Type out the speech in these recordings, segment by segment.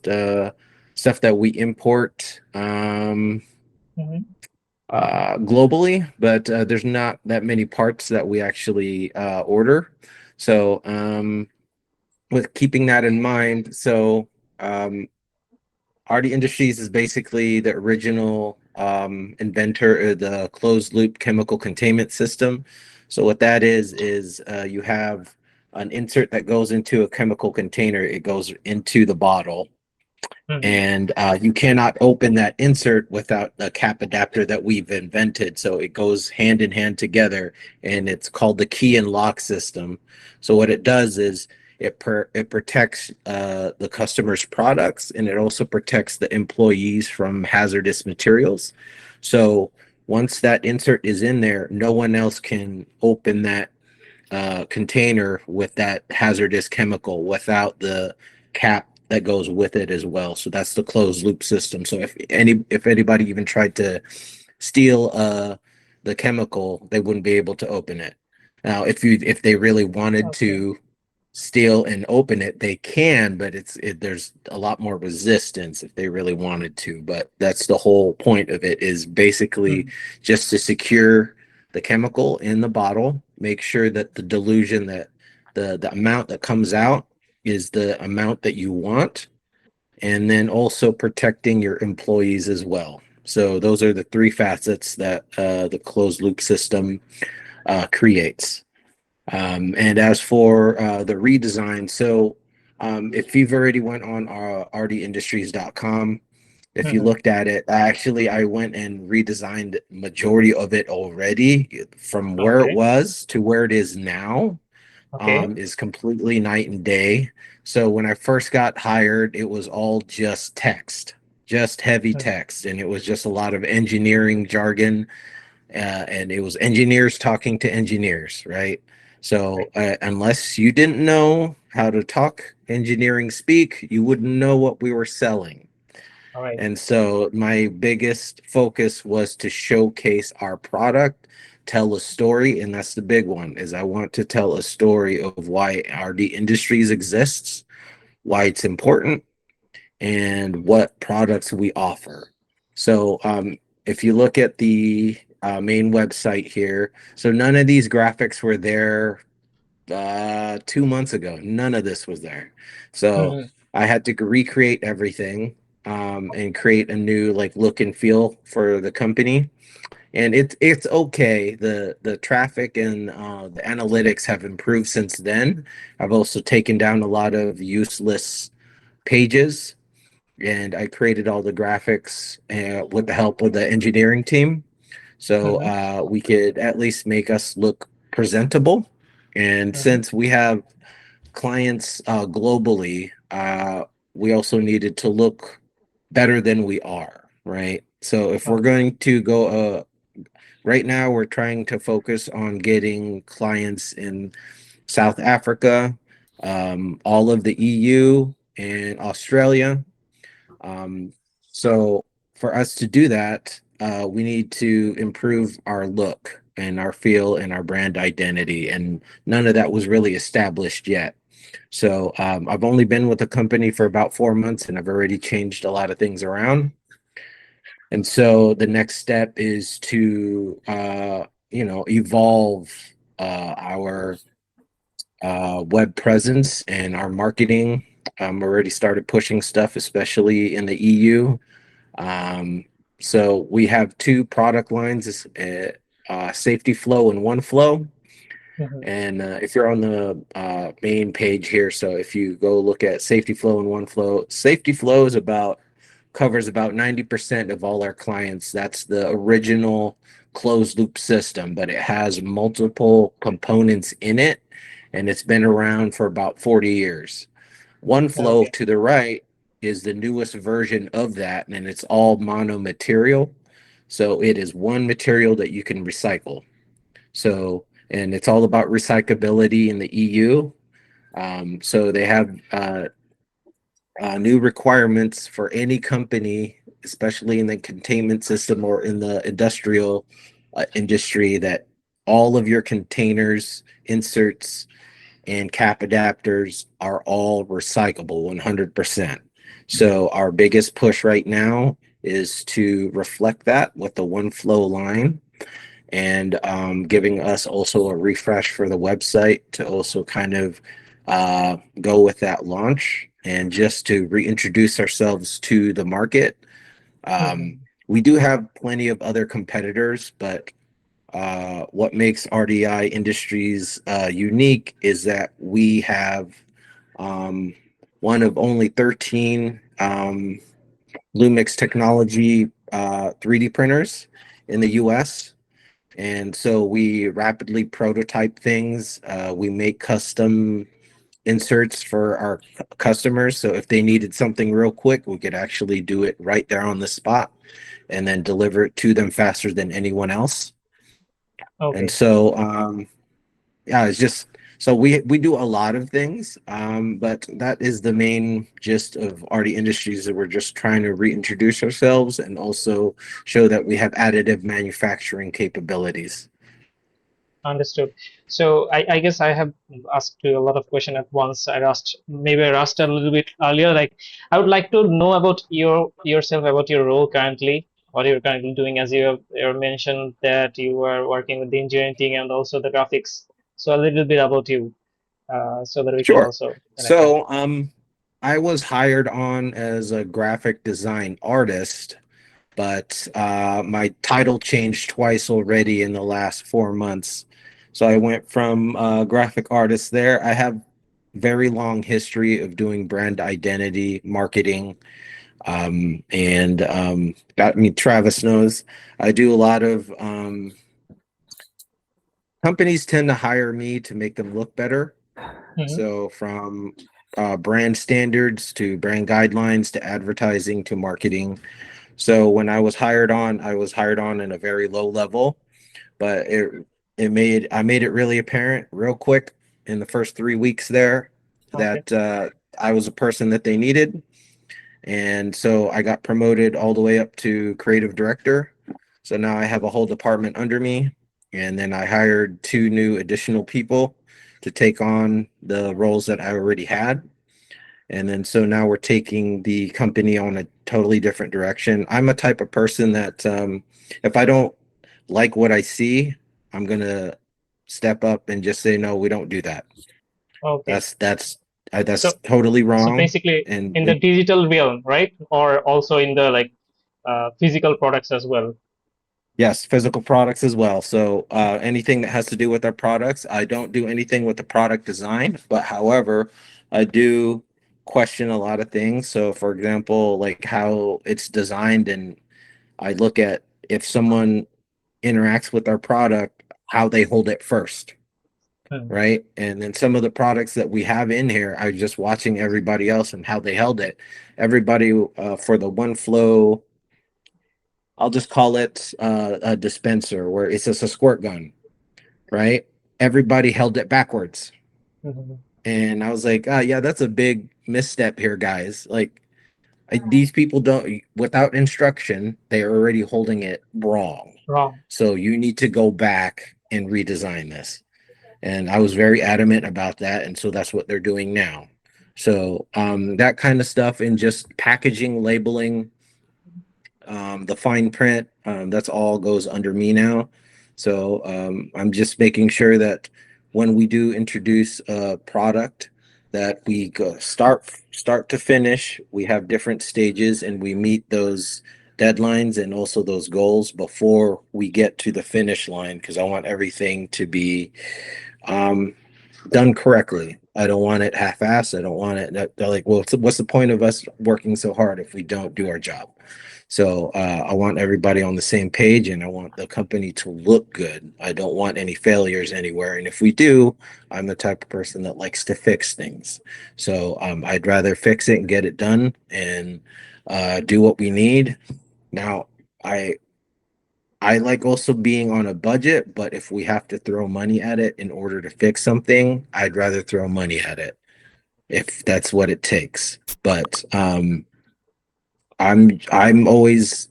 just stuff that we import Hmm. globally, but there's not that many parts that we actually order. So with keeping that in mind, so um, RD Industries is basically the original inventor of the closed loop chemical containment system. So what that is you have an insert that goes into a chemical container. It goes into the bottle, Hmm. and you cannot open that insert without the cap adapter that we've invented. So it goes hand in hand together, and it's called the key and lock system. So what it does is it protects the customer's products, and it also protects the employees from hazardous materials. So once that insert is in there, no one else can open that container with that hazardous chemical without the cap that goes with it as well. So that's the closed loop system. So if anybody even tried to steal the chemical, they wouldn't be able to open it. Now, if they really wanted Okay. to steal and open it, they can, but there's a lot more resistance if they really wanted to. But that's the whole point of it, is basically Mm. just to secure the chemical in the bottle, make sure that the dilution, that the amount that comes out is the amount that you want, and then also protecting your employees as well. So those are the three facets that the closed loop system creates. And as for the redesign, so if you've already went on rdindustries.com, if you Hmm. looked at it, actually I went and redesigned majority of it already. From where it Okay. was to where it is now Okay. is completely night and day. So when I first got hired, it was all just text, just heavy Mm. text, and it was just a lot of engineering jargon, and it was engineers talking to engineers, right? So Right. unless you didn't know how to talk engineering speak, you wouldn't know what we were selling. All right. And so my biggest focus was to showcase our product, tell a story, and that's the big one, is I want to tell a story of why RD Industries exists, why it's important, and what products we offer. So if you look at the main website here, so none of these graphics were there 2 months ago. None of this was there. So Hmm. I had to recreate everything and create a new like look and feel for the company. And it's okay. The traffic and the analytics have improved since then. I've also taken down a lot of useless pages, and I created all the graphics with the help of the engineering team. So Hmm. we could at least make us look presentable. And Hmm. since we have clients globally, we also needed to look better than we are, right? So if we're Okay. going to go, right now we're trying to focus on getting clients in South Africa, all of the EU, and Australia. Um, so for us to do that, we need to improve our look and our feel and our brand identity, and none of that was really established yet. So I've only been with the company for about 4 months, and I've already changed a lot of things around. And so the next step is to, evolve our web presence and our marketing. Already started pushing stuff, especially in the EU. Um, so we have two product lines, Safety Flow and One Flow. Hmm. And if you're on the main page here, so if you go look at Safety Flow and One Flow, Safety Flow is about covers about 90% of all our clients. That's the original closed loop system, but it has multiple components in it, and it's been around for about 40 years. One Flow Okay. to the right is the newest version of that, and it's all mono material. So it is one material that you can recycle. So, and it's all about recyclability in the EU. So they have new requirements for any company, especially in the containment system or in the industrial industry, that all of your containers, inserts, and cap adapters are all recyclable 100%. So our biggest push right now is to reflect that with the one flow line, and giving us also a refresh for the website to also kind of go with that launch, and just to reintroduce ourselves to the market. We do have plenty of other competitors, but what makes RDI Industries unique is that we have um, one of only 13 Lumix technology 3D printers in the US. And so we rapidly prototype things. We make custom inserts for our customers. So if they needed something real quick, we could actually do it right there on the spot and then deliver it to them faster than anyone else. And Okay. so, yeah, it's just so we do a lot of things, but that is the main gist of RD Industries, that we're just trying to reintroduce ourselves and also show that we have additive manufacturing capabilities. Understood. So I guess I have asked you a lot of questions at once. Maybe I asked a little bit earlier. Like, I would like to know about yourself, about your role currently, what you're currently doing, as you mentioned that you are working with the engineering team and also the graphics. So a little bit about you, so that we can Sure. also connect. So, I was hired on as a graphic design artist, but my title changed twice already in the last 4 months. So I went from graphic artist there. I have very long history of doing brand identity marketing, and got me. Travis knows I do a lot of companies tend to hire me to make them look better. Mhm. So from brand standards to brand guidelines to advertising to marketing. So when I was hired on in a very low level, but I made it really apparent real quick in the first 3 weeks there Okay. that I was a person that they needed. And so I got promoted all the way up to creative director. So now I have a whole department under me. And then I hired two new additional people to take on the roles that I already had. And then so now we're taking the company on a totally different direction. I'm a type of person that if I don't like what I see, I'm gonna step up and just say no, we don't do that. Okay. That's So totally so wrong. basically And in the digital realm, right? Or also in the like physical products as well. yes, physical products as well. So anything that has to do with our products, I don't do anything with the product design, but however, I do question a lot of things. So for example, like how it's designed, and I look at if someone interacts with our product, how they hold it first, Hmm. right? And then some of the products that we have in here, I was just watching everybody else and how they held it. Everybody for the one flow, I'll just call it a dispenser where it's just a squirt gun, right? Everybody held it backwards. Mhm. And I was like, yeah, that's a big misstep here, guys. Like, these people don't, without instruction, they are already holding it wrong. Wrong. So you need to go back and redesign this. And I was very adamant about that. And so that's what they're doing now. So that kind of stuff, and just packaging, labeling, the fine print, that's all goes under me now. So I'm just making sure that when we do introduce a product, that we go start to finish, we have different stages and we meet those deadlines and also those goals before we get to the finish line, because I want everything to be um, done correctly. I don't want it half-assed. I don't want it. They're like, well, what's the point of us working so hard if we don't do our job? So I want everybody on the same page, and I want the company to look good. I don't want any failures anywhere. And if we do, I'm the type of person that likes to fix things. So I'd rather fix it and get it done and do what we need. Now, I I like also being on a budget, but if we have to throw money at it in order to fix something, I'd rather throw money at it if that's what it takes. But I'm I'm always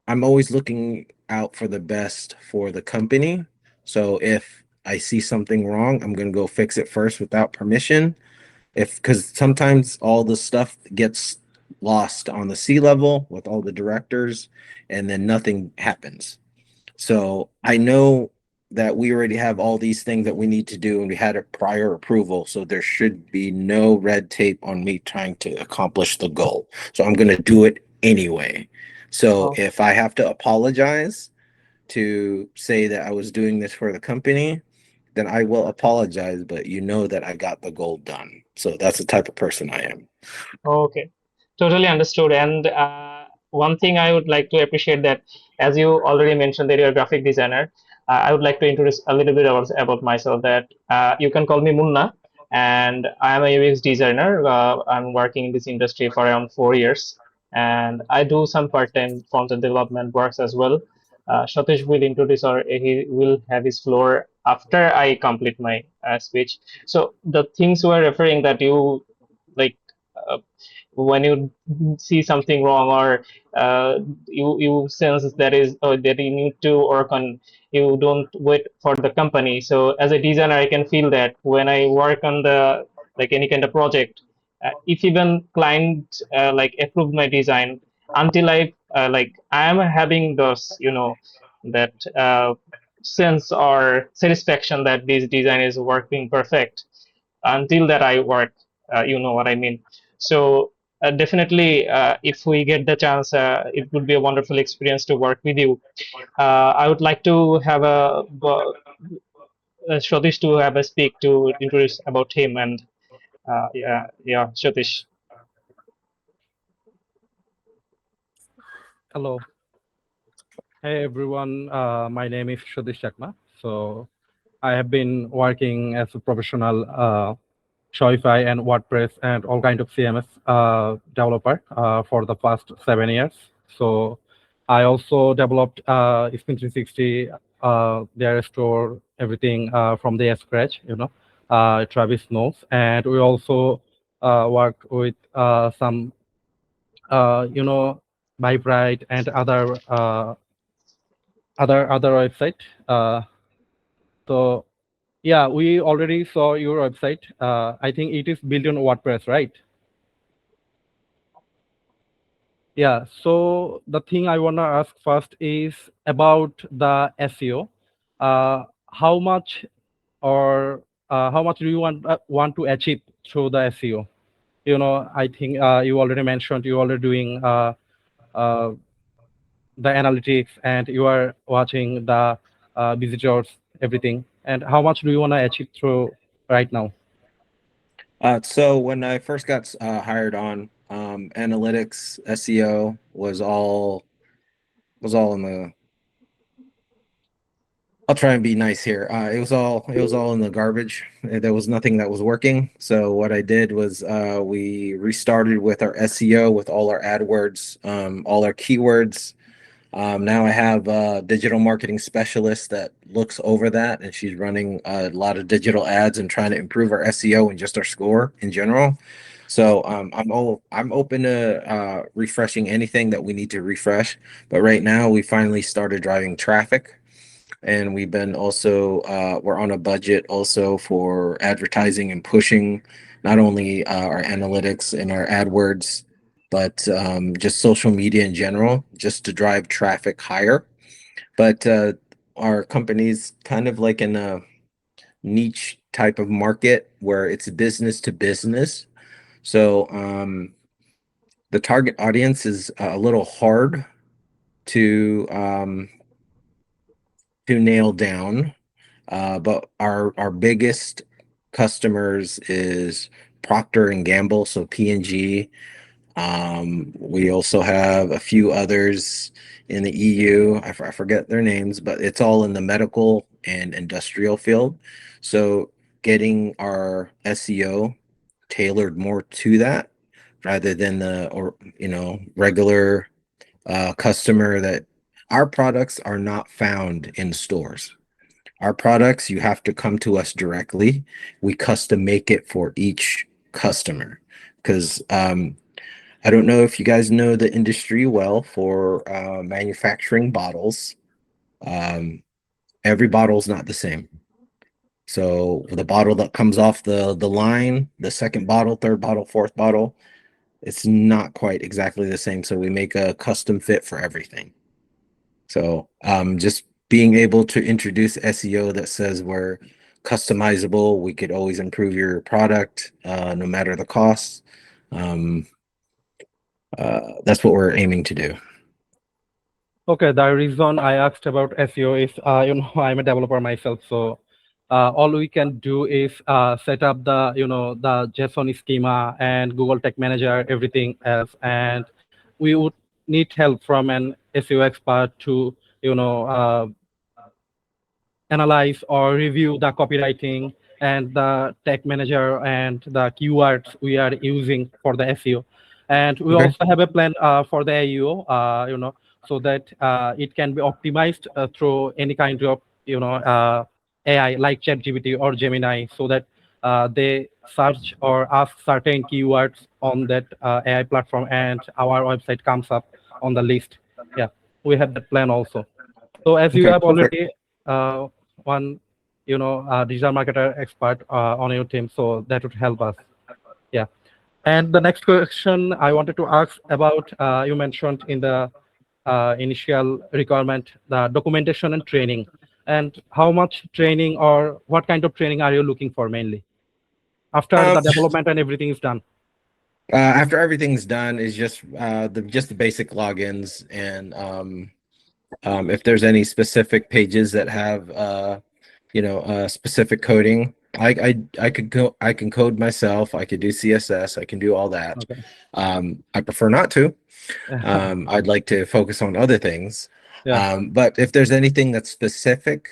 I'm always looking out for the best for the company. So if I see something wrong, I'm gonna go fix it first without permission. If because sometimes all the stuff gets lost on the C level with all the directors, and then nothing happens. So I know that we already have all these things that we need to do and we had a prior approval. So there should be no red tape on me trying to accomplish the goal. So I'm going to do it anyway. So Oh, if I have to apologize to say that I was doing this for the company, then I will apologize, but you know that I got the goal done. So that's the type of person I am. okay. Totally understood. And one thing I would like to appreciate that, as you already mentioned that you're a graphic designer, I would like to introduce a little bit about myself. That you can call me Munna, and I am a UX designer. I'm working in this industry for around 4 years, and I do some part-time front-end development works as well. Satish will introduce, or he will have his floor after I complete my speech. So the things you are referring that you like. When you see something wrong, or you sense that is that you need to work on, you don't wait for the company. So as a designer, I can feel that when I work on the like any kind of project, if even client like approve my design, until I am having those, that sense or satisfaction that this design is working perfect, until that I work, you know what I mean. So definitely, if we get the chance, it would be a wonderful experience to work with you. I would like to have Shatish to have a speak to introduce about him, and yeah, Shatish. Hello. Hey everyone, my name is Sadish Chakma. So I have been working as a professional Shopify and WordPress and all kind of CMS developer for the past 7 years. So I also developed Spin 360, their store, everything from the scratch, Travis knows. And we also work with some, Bybright and other website. So yeah, we already saw your website. I think it is built on WordPress, right? Yeah. So the thing I wanna ask first is about the SEO. How much or how much do you want to achieve through the SEO? I think you already mentioned you already doing uh, the analytics and you are watching the visitors, everything. And how much do you want to achieve through right now? So when I first got hired on, analytics, SEO was all in the. I'll try and be nice here. It was all in the garbage. There was nothing that was working. So what I did was we restarted with our SEO with all our AdWords, all our keywords. Now I have a digital marketing specialist that looks over that, and she's running a lot of digital ads and trying to improve our SEO and just our score in general. So I'm open to refreshing anything that we need to refresh. But right now we finally started driving traffic, and we've been also we're on a budget also for advertising and pushing not only our analytics and our AdWords, but just social media in general, just to drive traffic higher. But our company's kind of like in a niche type of market where it's business to business. So the target audience is a little hard to um, to nail down. But our biggest customers is Procter and Gamble, so P&G. We also have a few others in the EU. I forget their names, but it's all in the medical and industrial field. So getting our SEO tailored more to that rather than the regular customer that our products are not found in stores. Our products, you have to come to us directly. We custom make it for each customer because I don't know if you guys know the industry well for manufacturing bottles. Um, every bottle is not the same. So the bottle that comes off the line, the second bottle, third bottle, fourth bottle, it's not quite exactly the same. So we make a custom fit for everything. So just being able to introduce SEO that says we're customizable, we could always improve your product no matter the cost. That's what we're aiming to do. Okay, the reason I asked about SEO is, I'm a developer myself, so all we can do is set up the, the JSON schema and Google Tag Manager, everything else, and we would need help from an SEO expert to, analyze or review the copywriting and the tag manager and the keywords we are using for the SEO. And we Okay. also have a plan for the AEO, so that it can be optimized through any kind of, AI like ChatGPT or Gemini, so that they search or ask certain keywords on that AI platform and our website comes up on the list. Yeah, we have that plan also. So as you Okay, have perfect. already one, digital marketer expert on your team, so that would help us. Yeah. And the next question I wanted to ask about, you mentioned in the initial requirement, the documentation and training. And how much training or what kind of training are you looking for mainly after the development and everything is done? After everything's done, is just the basic logins and if there's any specific pages that have specific coding, I can code myself. I could do CSS. I can do all that. Okay. I prefer not to. I'd like to focus on other things. Yeah. But if there's anything that's specific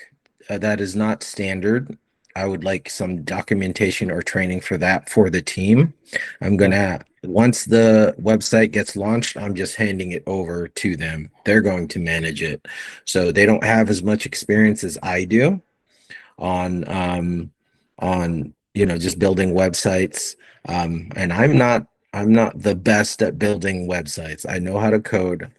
that is not standard, I would like some documentation or training for that for the team. I'm gonna, once the website gets launched, I'm just handing it over to them. They're going to manage it. So they don't have as much experience as I do on just building websites. And I'm not the best at building websites. I know how to code.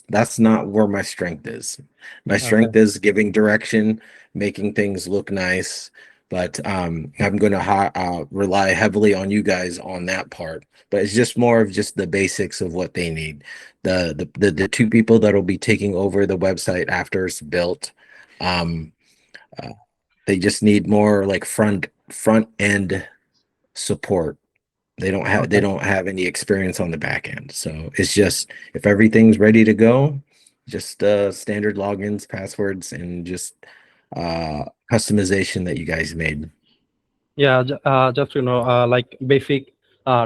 That's not where my strength is. My strength is giving direction, making things look nice. But I'm going to rely heavily on you guys on that part. But it's just more of just the basics of what they need. The two people that will be taking over the website after it's built, they just need more like front end support. They don't have any experience on the back end. So it's just, if everything's ready to go, just standard logins, passwords, and just customization that you guys made. Yeah, just like basic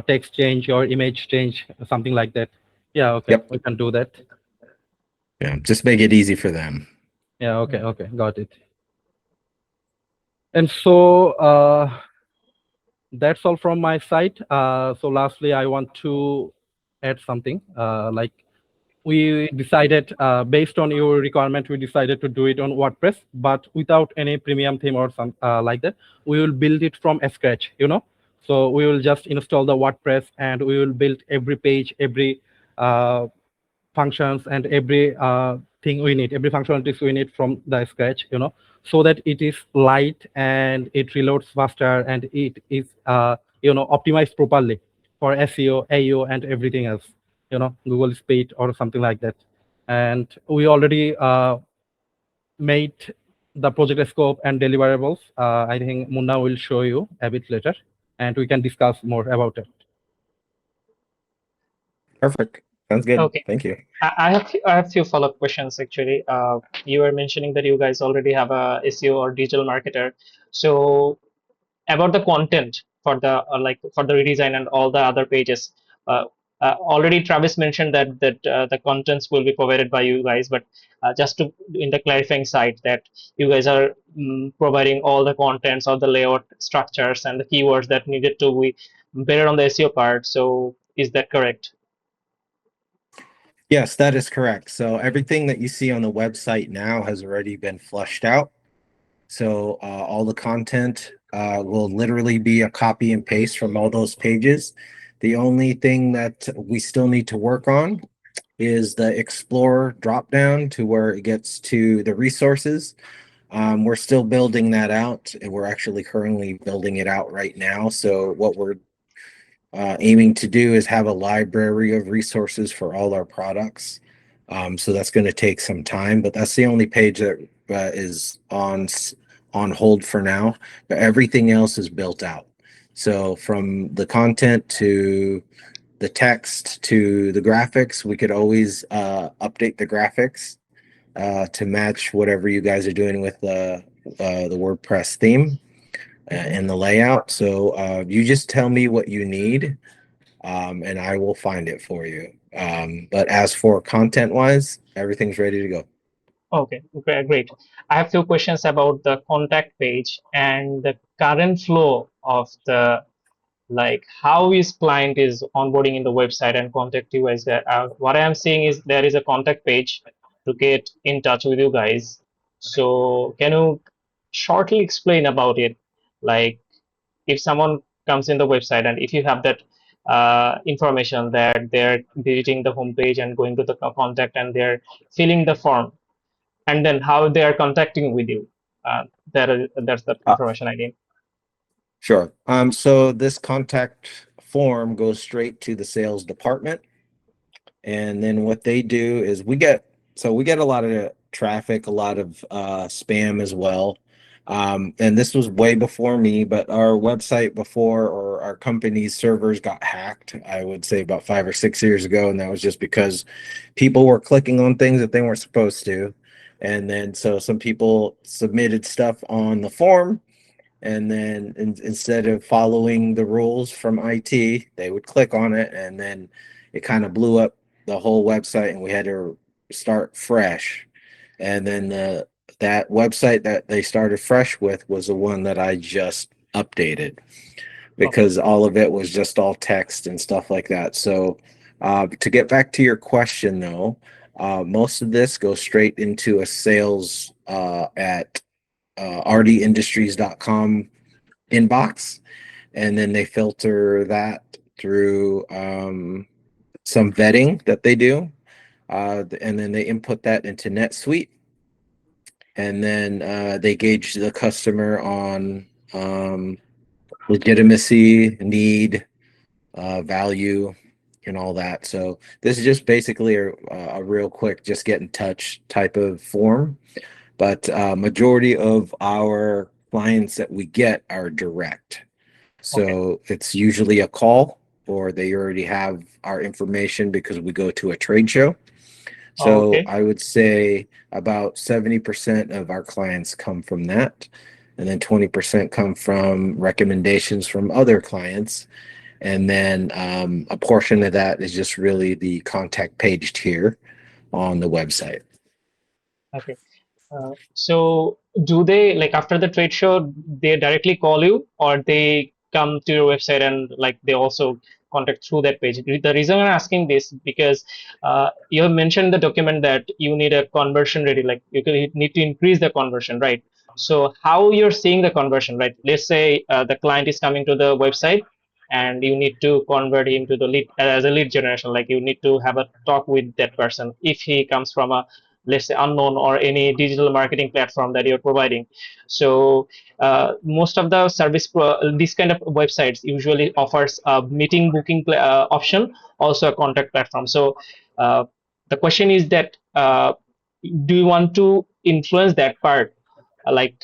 text change or image change, something like that. Yeah, okay, Yep. we can do that. Yeah, just make it easy for them. Yeah, okay, got it. And so that's all from my side. So lastly, I want to add something. Like we decided, based on your requirement, we decided to do it on WordPress, but without any premium theme or some like that. We will build it from scratch, So we will just install the WordPress and we will build every page, every functions and every thing we need, every functionalities we need from the scratch, so that it is light and it reloads faster and it is, optimized properly for SEO, AEO, and everything else, Google Speed or something like that. And we already made the project scope and deliverables. I think Munna will show you a bit later, and we can discuss more about it. Perfect. Sounds good. Okay. Thank you. I have few follow-up questions actually. You were mentioning that you guys already have a SEO or digital marketer. So about the content for the for the redesign and all the other pages, already Travis mentioned that the contents will be provided by you guys, but just to in the clarifying side that you guys are providing all the contents or the layout structures and the keywords that needed to be better on the SEO part. So is that correct? Yes, that is correct. So everything that you see on the website now has already been flushed out. So all the content will literally be a copy and paste from all those pages. The only thing that we still need to work on is the Explorer dropdown to where it gets to the resources. We're still building that out, and we're actually currently building it out right now. So what we're aiming to do is have a library of resources for all our products. So that's going to take some time, but that's the only page that is on hold for now. But everything else is built out. So from the content to the text to the graphics, we could always update the graphics to match whatever you guys are doing with the WordPress theme and the layout. So you just tell me what you need, and I will find it for you. But as for content wise, everything's ready to go. Okay, great. I have few questions about the contact page and the current flow of the, like, how is client is onboarding in the website and contact you guys. What I am seeing is there is a contact page to get in touch with you guys. So can you shortly explain about it? Like, if someone comes in the website and if you have that information that they're visiting the homepage and going to the contact and they're filling the form, and then how they are contacting with you. That's the information I need. Sure. So this contact form goes straight to the sales department. And then what they do is we get a lot of traffic, a lot of spam as well. And this was way before me, but our website before, or our company's servers got hacked, I would say about 5 or 6 years ago. And that was just because people were clicking on things that they weren't supposed to. And then so some people submitted stuff on the form, and then instead of following the rules from IT, they would click on it, and then it kind of blew up the whole website, and we had to start fresh. And then that website that they started fresh with was the one that I just updated, because all of it was just all text and stuff like that. So to get back to your question though, most of this goes straight into a sales at rdindustries.com inbox, and then they filter that through some vetting that they do, and then they input that into NetSuite, and then they gauge the customer on legitimacy, need, value, and all that. So this is just basically a real quick just get in touch type of form. But majority of our clients that we get are direct. So it's usually a call, or they already have our information because we go to a trade show. So I would say about 70% of our clients come from that. And then 20% come from recommendations from other clients. And then a portion of that is just really the contact page here on the website. Okay. So do they, like, after the trade show, they directly call you, or they come to your website and like they also contact through that page? The reason I'm asking this because you have mentioned the document that you need a conversion rate, like you need to increase the conversion, right? So how you're seeing the conversion, right? Let's say the client is coming to the website and you need to convert him to the lead as a lead generation. Like you need to have a talk with that person if he comes from a, let's say, unknown or any digital marketing platform that you're providing. So most of the this kind of websites usually offers a meeting booking option, also a contact platform. So the question is that do you want to influence that part, like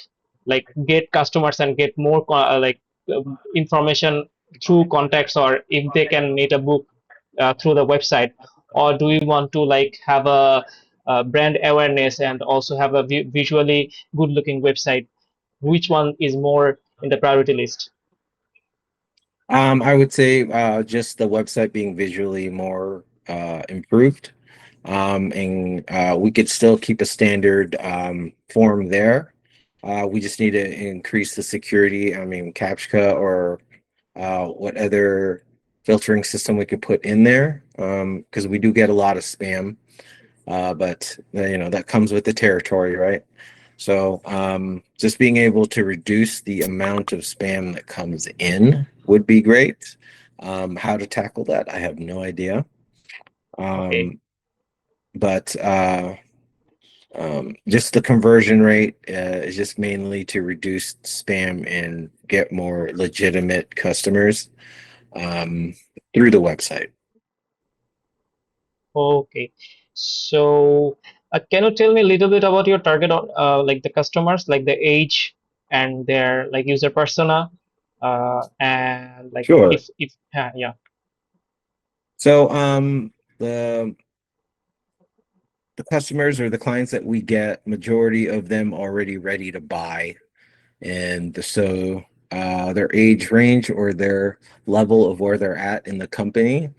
get customers and get more information through contacts, or if they can meet a book through the website, or do you want to like have a brand awareness and also have a visually good looking website? Which one is more in the priority list? I would say just the website being visually more improved, and we could still keep a standard form there. We just need to increase the security. I mean, CAPTCHA or what other filtering system we could put in there, because we do get a lot of spam, but you know, that comes with the territory, right? So just being able to reduce the amount of spam that comes in would be great. How to tackle that, I have no idea. But just the conversion rate is just mainly to reduce spam and get more legitimate customers. through the website. Okay. So, can you tell me a little bit about your target, like the customers, like the age and their like user persona, and like Sure. if yeah. So the customers or the clients that we get, majority of them already ready to buy, and so their age range or their level of where they're at in the company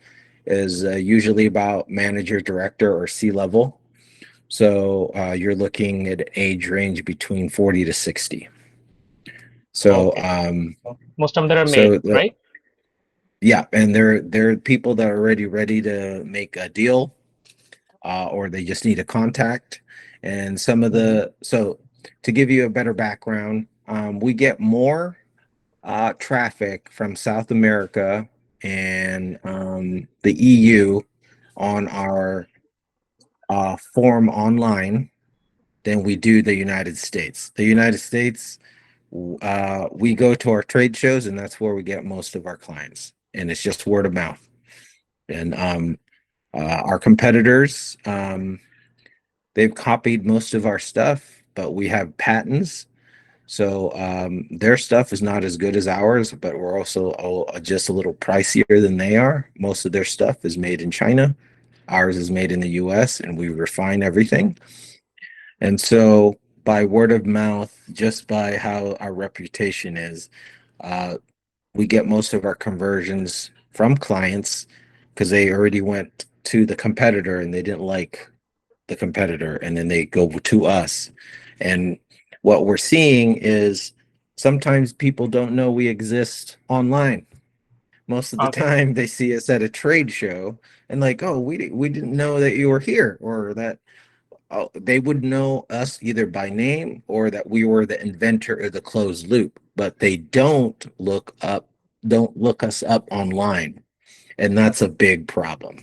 is usually about manager, director, or C-level. So you're looking at age range between 40 to 60. So Okay. Most of them are male, so right? yeah, and they're people that are already ready to make a deal, or they just need a contact. And some of the so to give you a better background, we get more traffic from South America and the EU on our form online than we do the United States. The United States, we go to our trade shows, and that's where we get most of our clients, and it's just word of mouth. And our competitors, they've copied most of our stuff, but we have patents. So their stuff is not as good as ours, but we're also just a little pricier than they are. Most of their stuff is made in China. Ours is made in the US, and we refine everything. And so by word of mouth, just by how our reputation is, uh, we get most of our conversions from clients because they already went to the competitor and they didn't like the competitor, and then they go to us. And what we're seeing is sometimes people don't know we exist online. Most of the Okay. time they see us at a trade show and like, oh, we didn't know that you were here, or that they would know us either by name or that we were the inventor of the closed loop, but they don't look us up online, and that's a big problem.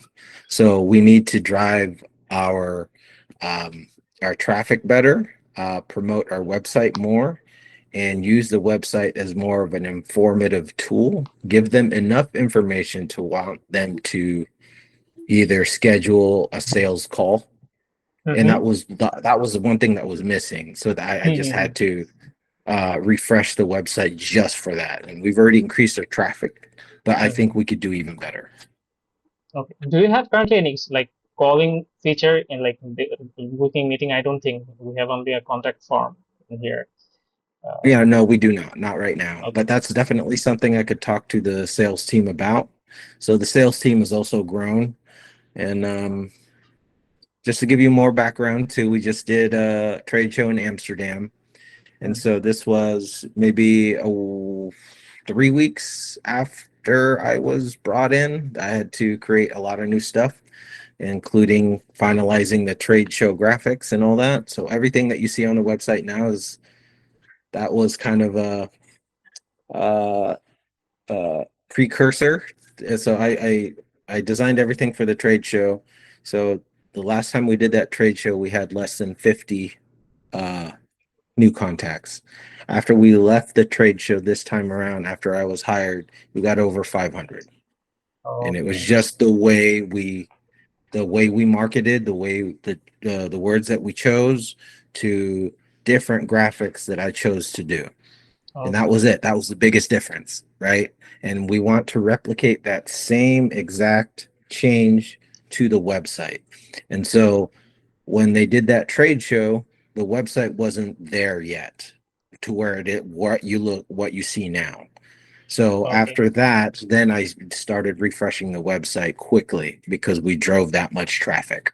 So we need to drive our um, our traffic better, promote our website more, and use the website as more of an informative tool. Give them enough information to want them to either schedule a sales call, and Mm-hmm. that was the one thing that was missing. So that I just had to refresh the website just for that. And we've already increased our traffic, but I think we could do even better. Okay. Do you have currently any like calling feature in like the booking meeting? I don't think we have only a contact form in here. Yeah, no, we do not, not right now. Okay. But that's definitely something I could talk to the sales team about. So the sales team has also grown. And just to give you more background too, we just did a trade show in Amsterdam. And so this was maybe 3 weeks after I was brought in. I had to create a lot of new stuff, including finalizing the trade show graphics and all that. So everything that you see on the website now is that was kind of a uh, precursor. So I designed everything for the trade show. So the last time we did that trade show, we had less than 50 uh, new contacts. After we left the trade show this time around, after I was hired, we got over 500. And it was Okay. just the way we marketed, the words that we chose, to different graphics that I chose to do. And that Okay. was it. That was the biggest difference, right? And we want to replicate that same exact change to the website. And so when they did that trade show, the website wasn't there yet to where what you see now. So Okay. after that, then I started refreshing the website quickly because we drove that much traffic.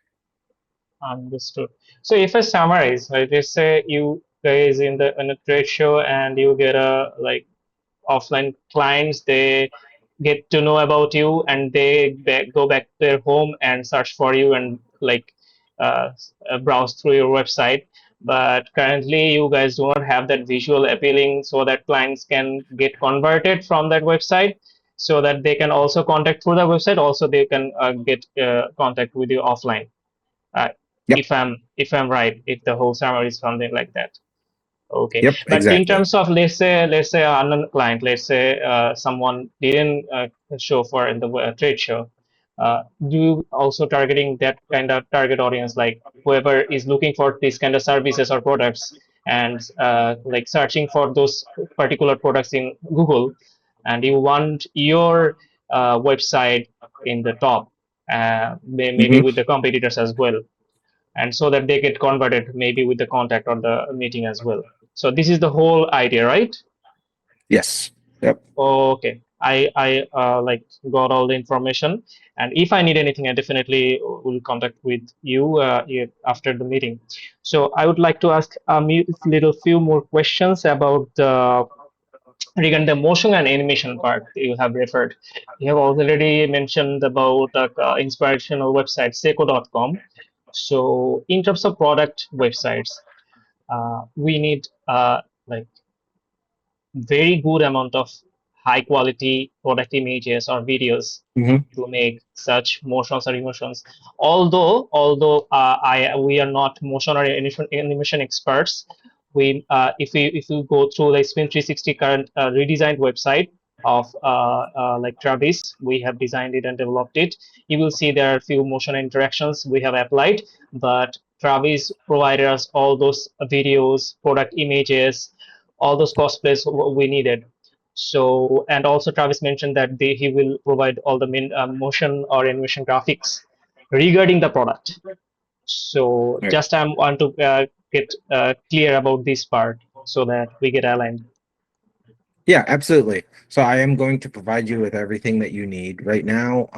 Understood. So if I summarize, like let's say you guys in a trade show and you get a like offline clients, they get to know about you and they go back to their home and search for you and like browse through your website. But currently, you guys do not have that visual appealing so that clients can get converted from that website, so that they can also contact through the website. Also, they can get contact with you offline. Uh, Yep. if I'm right, if the whole summary is something like that. Okay. Yep, But in exactly. terms of let's say an unknown client, let's say someone didn't show for in the trade show, do you also targeting that kind of target audience, like whoever is looking for these kind of services or products and like searching for those particular products in Google, and you want your website in the top, maybe Mhm. with the competitors as well, and so that they get converted maybe with the contact or the meeting as well. So this is the whole idea, right? Yes. Yep. Okay. I like got all the information, and if I need anything, I definitely will contact with you after the meeting. So I would like to ask a little few more questions about regarding the motion and animation part you have referred. You have already mentioned about inspirational website seiko.com. So in terms of product websites, we need like very good amount of high quality product images or videos Hmm. to make such motions or emotions. Although we are not motion or animation experts, if you go through the Spin 360 current redesigned website of like Travis, we have designed it and developed it. You will see there are a few motion interactions we have applied, but Travis provided us all those videos, product images, all those cosplays we needed. So, and also Travis mentioned that he will provide all the motion or animation graphics regarding the product. So, Right. just I want to get clear about this part so that we get aligned. Yeah, absolutely. So I am going to provide you with everything that you need right now.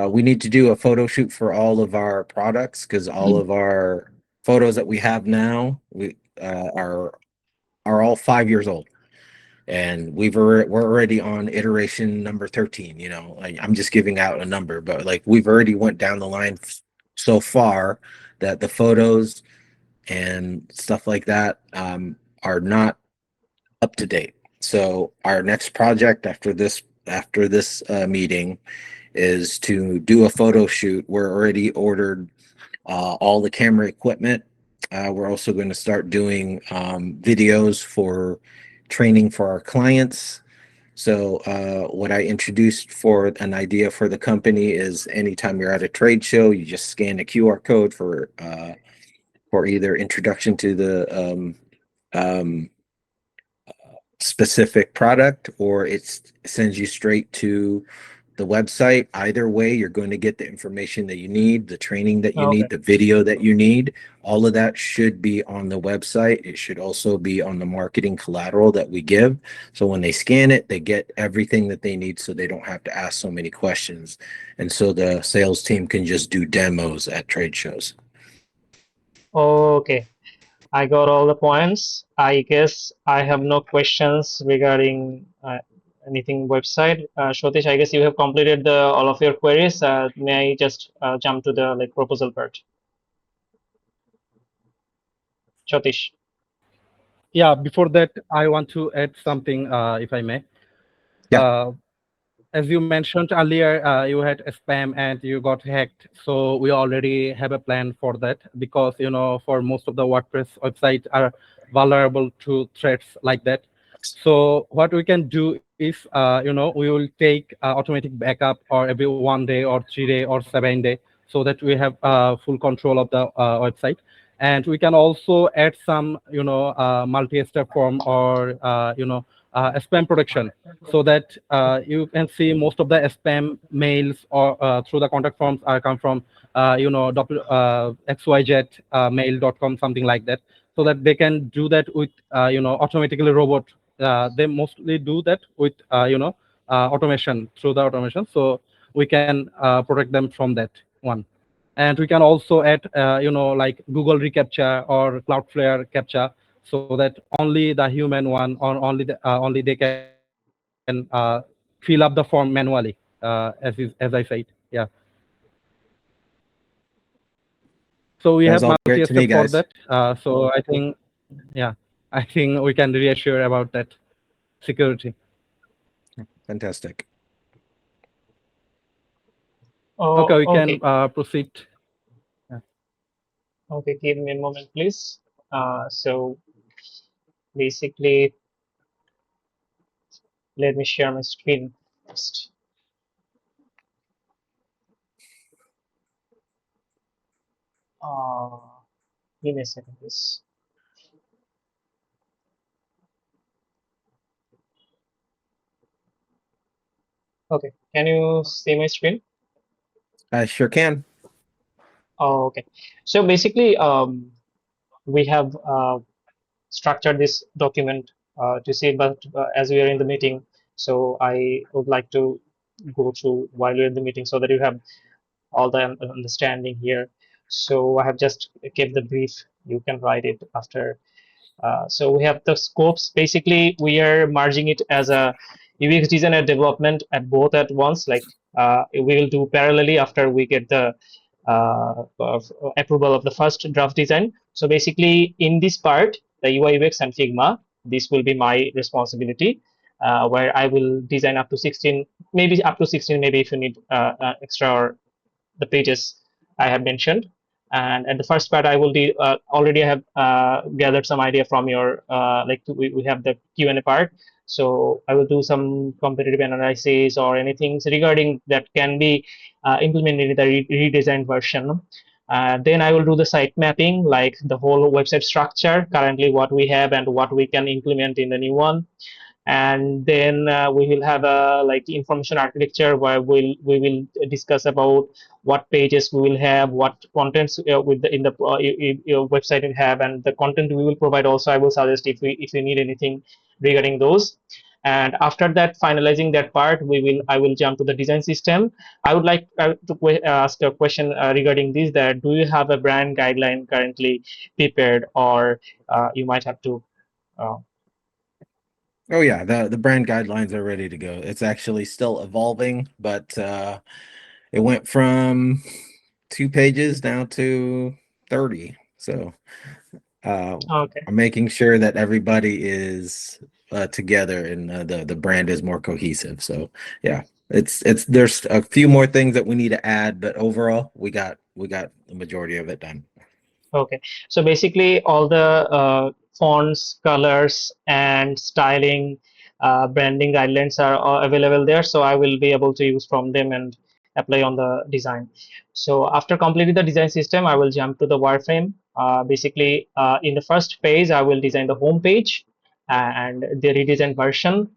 We need to do a photo shoot for all of our products because all of our photos that we have now are all 5 years old, and we're already on iteration number 13. I'm just giving out a number, but like we've already went down the line so far that the photos and stuff like that are not up to date. So our next project after this meeting is to do a photo shoot. We're already ordered all the camera equipment. We're also going to start doing videos for training for our clients. So what I introduced for an idea for the company is anytime you're at a trade show, you just scan a QR code for either introduction to the um, specific product, or it sends you straight to the website. Either way, you're going to get the information that you need, the training that you Okay. need, the video that you need. All of that should be on the website. It should also be on the marketing collateral that we give. So when they scan it, they get everything that they need so they don't have to ask so many questions. And so the sales team can just do demos at trade shows. Okay. I got all the points. I guess I have no questions regarding anything website. Shwatish, I guess you have completed all of your queries. May I just jump to the like proposal part? Shwatish. Yeah, before that, I want to add something, if I may. Yeah. As you mentioned earlier, you had a spam and you got hacked. So we already have a plan for that because, for most of the WordPress websites are vulnerable to threats like that. So what we can do is, we will take automatic backup or every 1 day or 3 day or 7 day so that we have full control of the website. And we can also add some, multi-step form or, spam protection so that you can see most of the spam mails or through the contact forms are come from, xyz something like that, so that they can do that with, automatically robot. They mostly do that with, automation through the automation. So we can protect them from that one. And we can also add, like Google reCAPTCHA or Cloudflare CAPTCHA, so that only the human one or only they can fill up the form manually, as I said. Yeah. So we have Sounds all great to me, multi-step for guys. that. So I think, yeah, I think we can reassure about that security. Fantastic. Oh, Okay, we can okay. proceed. Yeah. Okay, give me a moment, please. So basically, let me share my screen first. Uh, Give me a second, please. Okay, can you see my screen? I sure can. Oh, okay. So basically, we have structured this document to see, but as we are in the meeting, so I would like to go through while you're in the meeting so that you have all the understanding here. So I have just kept the brief. You can write it after. So we have the scopes. Basically, we are merging it as a UX design and development at both at once. Like we will do parallelly after we get the approval of the first draft design. So basically, in this part, the UI UX and Figma, this will be my responsibility. Where I will design up to 16, maybe up to 16, maybe if you need extra or the pages I have mentioned. And at the first part, I will do already I have gathered some idea from your like we have the Q&A part. So I will do some competitive analysis or anything regarding that can be implemented in the redesigned version. Then I will do the site mapping, like the whole website structure, currently what we have and what we can implement in the new one. And then we will have a like information architecture where we will discuss about what pages we will have, what contents with the in the your website will have, and the content we will provide also. I will suggest if we need anything regarding those. And after that, finalizing that part, I will jump to the design system. I would like to ask a question regarding this, that do you have a brand guideline currently prepared, or you might have to uh, Oh yeah, the brand guidelines are ready to go. It's actually still evolving, but it went from 2 pages down to 30. So okay. I'm making sure that everybody is together and the brand is more cohesive. So yeah, it's there's a few more things that we need to add, but overall we got the majority of it done. Okay, so basically all the fonts, colors, and styling, branding guidelines are all available there. So I will be able to use from them and apply on the design. So after completing the design system, I will jump to the wireframe. Basically, in the first phase, I will design the home page and the redesigned version.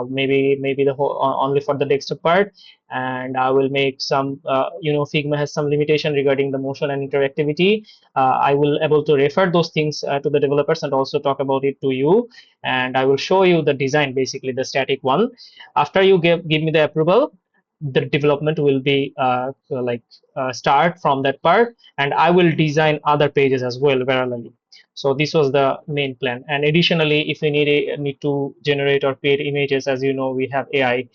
Maybe the whole, only for the desktop part, and I will make some. Figma has some limitation regarding the motion and interactivity. I will able to refer those things to the developers and also talk about it to you. And I will show you the design, basically the static one. After you give me the approval, the development will be start from that part, and I will design other pages as well parallelly. So this was the main plan. And additionally, if we need to generate or create images, as you know, we have AI.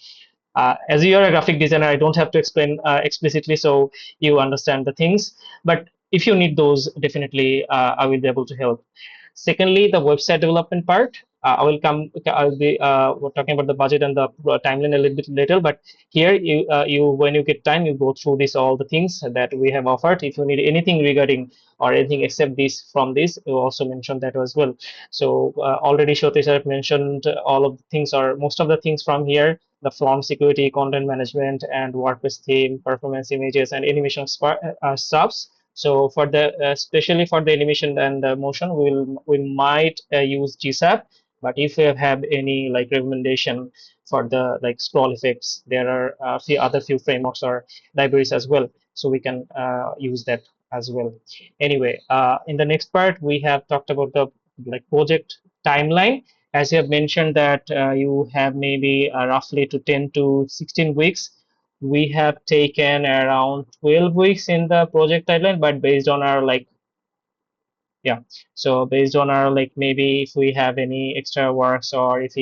As you are a graphic designer, I don't have to explain explicitly, so you understand the things. But if you need those, definitely I will be able to help. Secondly, the website development part. I'll be talking about the budget and the timeline a little bit later. But here, when you get time, you go through this all the things that we have offered. If you need anything regarding or anything except this from this, you also mentioned that as well. So already Shoti sir mentioned all of the things or most of the things from here: the form security, content management, and WordPress theme, performance images, and animation stuffs. So for the especially for the animation and the motion, we might use GSAP. But if you have any like recommendation for the like scroll effects, there are a few frameworks or libraries as well, so we can use that as well. Anyway, in the next part, we have talked about the like project timeline. As you have mentioned that you have maybe roughly to 10 to 16 weeks. We have taken around 12 weeks in the project timeline, but based on our like, yeah, so based on our like, maybe if we have any extra works or if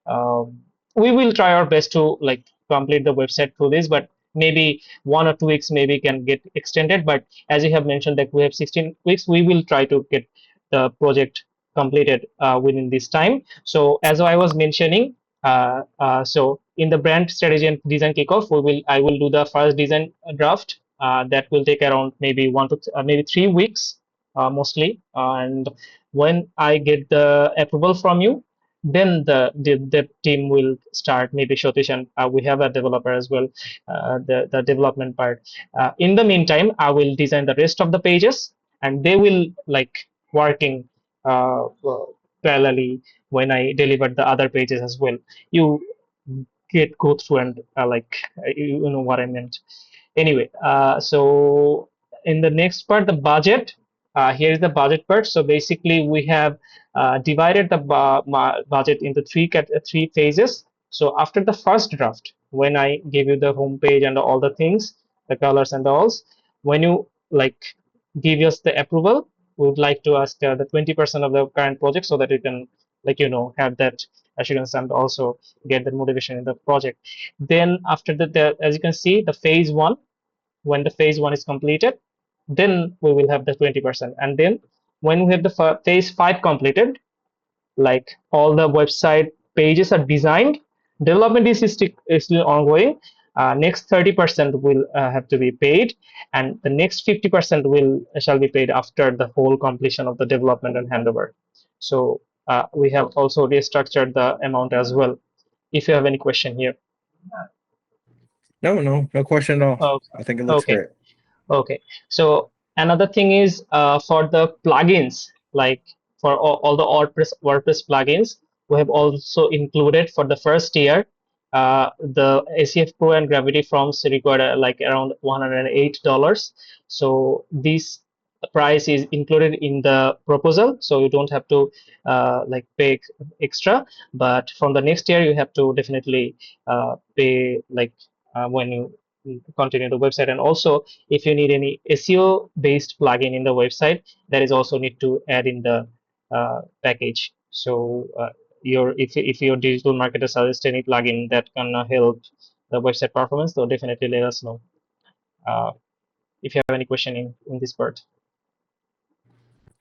um, we will try our best to like complete the website through this, but maybe 1 or 2 weeks maybe can get extended. But as you have mentioned that we have 16 weeks, we will try to get the project completed within this time. So as I was mentioning, so in the brand strategy and design kickoff, I will do the first design draft that will take around maybe maybe 3 weeks. mostly. And when I get the approval from you, then the team will start. Maybe Shotish and we have a developer as well, the development part. In the meantime, I will design the rest of the pages, and they will like working well, parallelly when I deliver the other pages as well. You get go through and you know what I meant. Anyway, so in the next part, the budget. Here is the budget part. So basically, we have divided the budget into three phases. So after the first draft, when I give you the homepage and all the things, the colors and alls, when you like give us the approval, we would like to ask the 20% of the current project so that you can have that assurance and also get the motivation in the project. Then after that, as you can see, the phase one, when the phase one is completed, then we will have the 20%. And then when we have the phase five completed, like all the website pages are designed, development is still ongoing. Next 30% will have to be paid, and the next 50% will shall be paid after the whole completion of the development and handover. So we have also restructured the amount as well. If you have any question here. No question at all. Okay. I think it looks Okay. great. Okay, so another thing is for the plugins, like for all the WordPress plugins, we have also included for the first year the ACF Pro and Gravity Forms required like around $108. So this price is included in the proposal, so you don't have to like pay extra. But from the next year, you have to definitely pay like when you continue the website. And also, if you need any SEO based plugin in the website, that is also need to add in the package. So if your digital marketer suggests any plugin that can help the website performance, so definitely let us know. If you have any question in this part.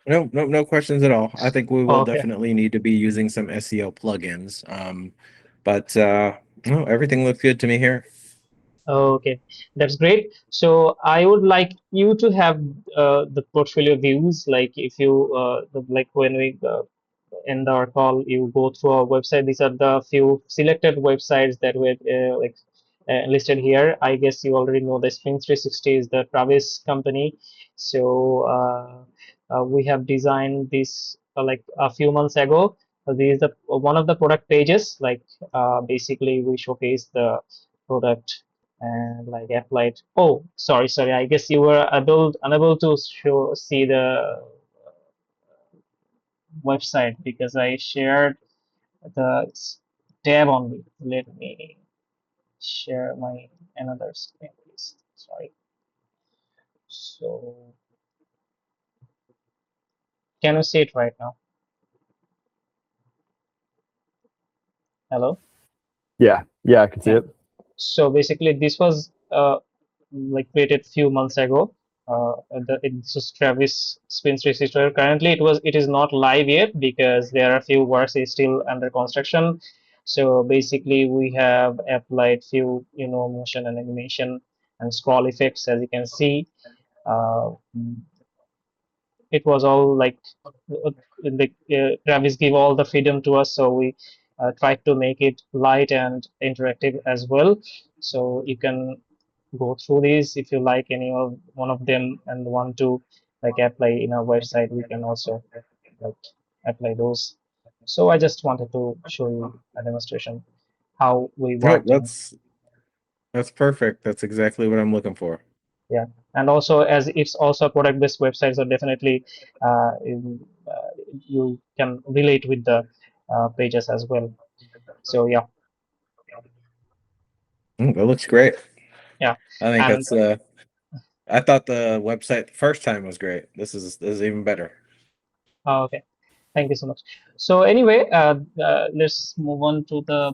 No questions at all. I think we will Okay. definitely need to be using some SEO plugins. But no, everything looks good to me here. Okay, that's great. So I would like you to have the portfolio views, like if you like when we end our call, you go through our website. These are the few selected websites that were listed here. I guess you already know the Spring 360 is the Travis company. So we have designed this like a few months ago. This is the one of the product pages. Like basically, we showcase the product and like applied. Oh, sorry. I guess you were unable to see the website because I shared the tab only. Let me share my another screen, please. Sorry. So can you see it right now? Hello? Yeah, I can see it. So basically, this was like created few months ago. It's just Travis Spins Resistor. Currently, it is not live yet because there are few works is still under construction. So basically, we have applied few motion and animation and scroll effects, as you can see. It was all like Travis gave all the freedom to us, so we tried to make it light and interactive as well. So you can go through these if you like any of one of them and want to like apply in our website. We can also like apply those. So I just wanted to show you a demonstration how we No, work. that's perfect. That's exactly what I'm looking for. Yeah, and also as it's also a product-based website, so definitely you can relate with the pages as well. So yeah. That looks great. Yeah, I think and that's I thought the website the first time was great. This is even better. okay, thank you so much. So anyway, let's move on to the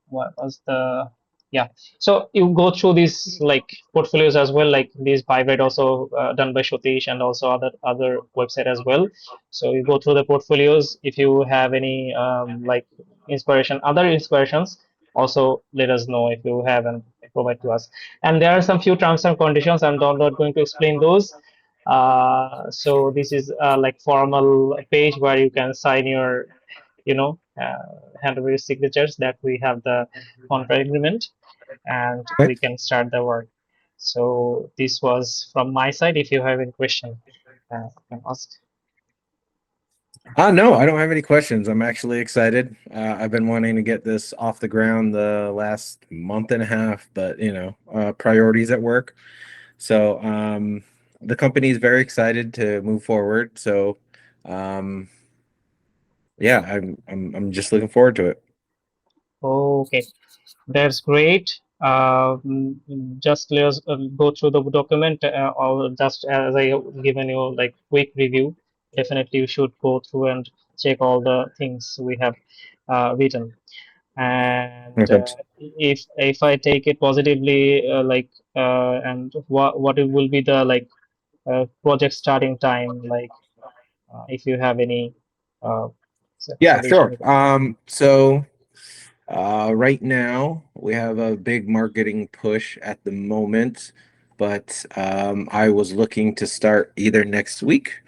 what was the yeah. So you go through these like portfolios as well, like these pivot also done by Shotish and also other website as well. So you go through the portfolios. If you have any like other inspirations, also let us know if you have and provide to us. And there are some few terms and conditions. I'm not going to explain those. So this is like formal page where you can sign your, hand over your signatures that we have the contract agreement, and we can start the work. So this was from my side. If you have any question, you can ask. No, I don't have any questions. I'm actually excited. I've been wanting to get this off the ground the last month and a half, but priorities at work. So the company is very excited to move forward. So yeah, I'm just looking forward to it. Okay, that's great. Just let us go through the document, or just as I have given you like quick review. Definitely, you should go through and check all the things we have written. And Okay. if I take it positively, and what it will be the project starting time, if you have any uh, Yeah, solution. sure. So right now we have a big marketing push at the moment, but I was looking to start either next week,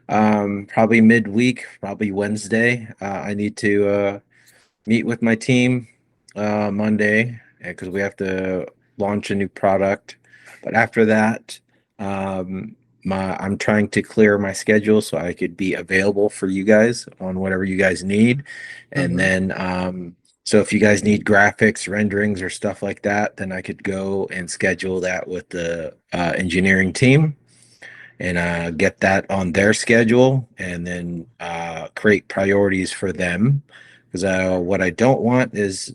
probably midweek, probably Wednesday. I need to meet with my team Monday because we have to launch a new product. But after that, I'm trying to clear my schedule so I could be available for you guys on whatever you guys need. And then so if you guys need graphics, renderings, or stuff like that, then I could go and schedule that with the engineering team and get that on their schedule, and then create priorities for them. Because what I don't want is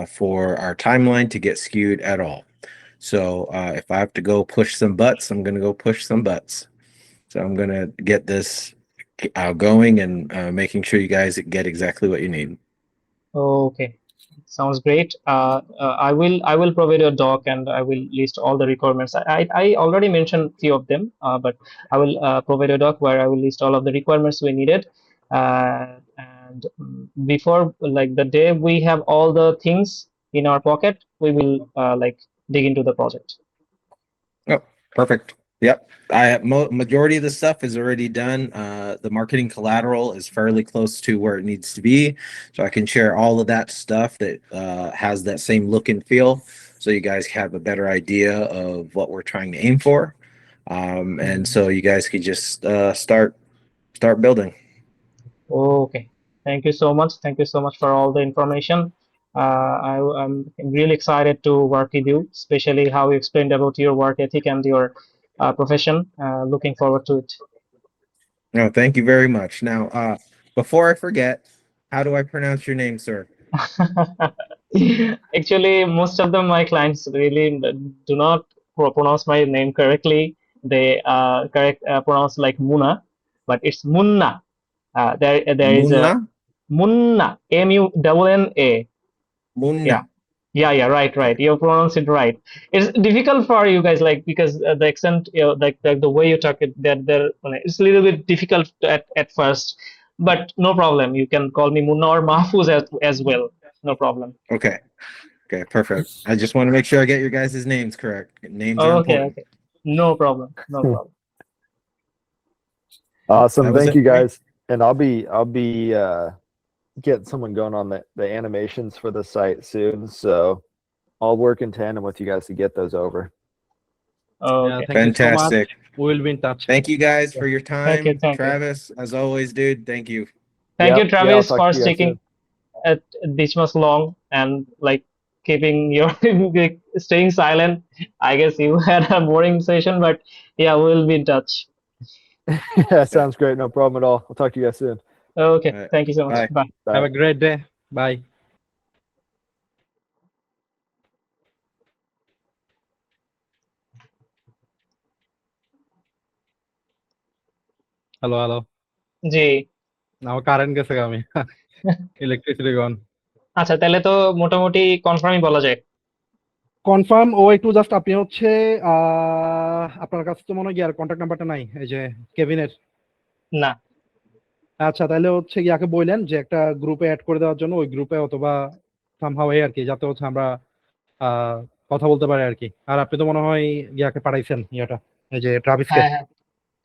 for our timeline to get skewed at all. So if I have to go push some butts, I'm going to go push some butts. So I'm going to get this going and making sure you guys get exactly what you need. Okay, sounds great. I will provide a doc and I will list all the requirements. I already mentioned few of them, but I will provide a doc where I will list all of the requirements we needed. And before like the day we have all the things in our pocket, we will dig into the project. Oh, perfect. Yep. Majority of the stuff is already done. The marketing collateral is fairly close to where it needs to be. So I can share all of that stuff that has that same look and feel. So you guys have a better idea of what we're trying to aim for. And so you guys could just start building. Okay, thank you so much. Thank you so much for all the information. I'm really excited to work with you, especially how you explained about your work ethic and your profession. Looking forward to it. No, thank you very much. Now, before I forget, how do I pronounce your name, sir? Actually, most of them, my clients really do not pronounce my name correctly. They pronounce like Muna, but it's Munna. There is a Munna? Munna, Munna. Munna. Yeah, right. You pronounce it right. It's difficult for you guys, like because the accent, like the way you talk it, it's a little bit difficult at first, but no problem. You can call me Munna or Mahfuz as well. No problem. Okay. Okay, perfect. I just want to make sure I get your guys' names correct. Names are Okay, important. no problem, no problem. Awesome. That was Thank it. you guys. And I'll be getting someone going on the animations for the site soon. So I'll work in tandem with you guys to get those over. Okay. Yeah, thank you so much. Fantastic. We will be in touch. Thank you guys for your Thank you, time. thank you. Travis, as always, dude, thank you. Thank Yep, you, yeah, I'll Travis, talk for to you guys sticking soon. at this much long and like keeping your staying silent. I guess you had a boring session, but yeah, we'll be in touch. Yeah, sounds great. No problem at all. I'll talk to you guys soon. Okay, All right. thank you so much. Bye. Bye. Have Bye. a great day. Bye. Hello hello জি, আমার current গেছে গা, আমি electricity গন। আচ্ছা তাহলে তো মোটামুটি কনফার্মই বলা যায়। কনফার্ম ও একটু জাস্ট আপনি হচ্ছে আপনার কাছে তো মনে হয় গিয়ে কন্ট্যাক্ট নাম্বারটা নাই এই যে কেভিনের। না, আচ্ছা তাহলে হচ্ছে ইয়াকে বললেন যে একটা গ্রুপে অ্যাড করে দেওয়ার জন্য, ওই গ্রুপে অথবা সামহাও এই আর কি, যাতে হচ্ছে আমরা কথা বলতে পারি আর কি। আর আপনি তো মনে হয় ইয়াকে পাঠাইছেন ইয়াটা, এই যে ট্রাভিসকে। হ্যাঁ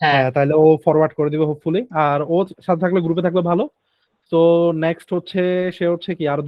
হ্যাঁ তাহলে ও ফরওয়ার্ড করে দিবে হোপফুলি, আর ও সাথে থাকলে গ্রুপে থাকলে ভালো। তো নেক্সট হচ্ছে সে হচ্ছে কি আরো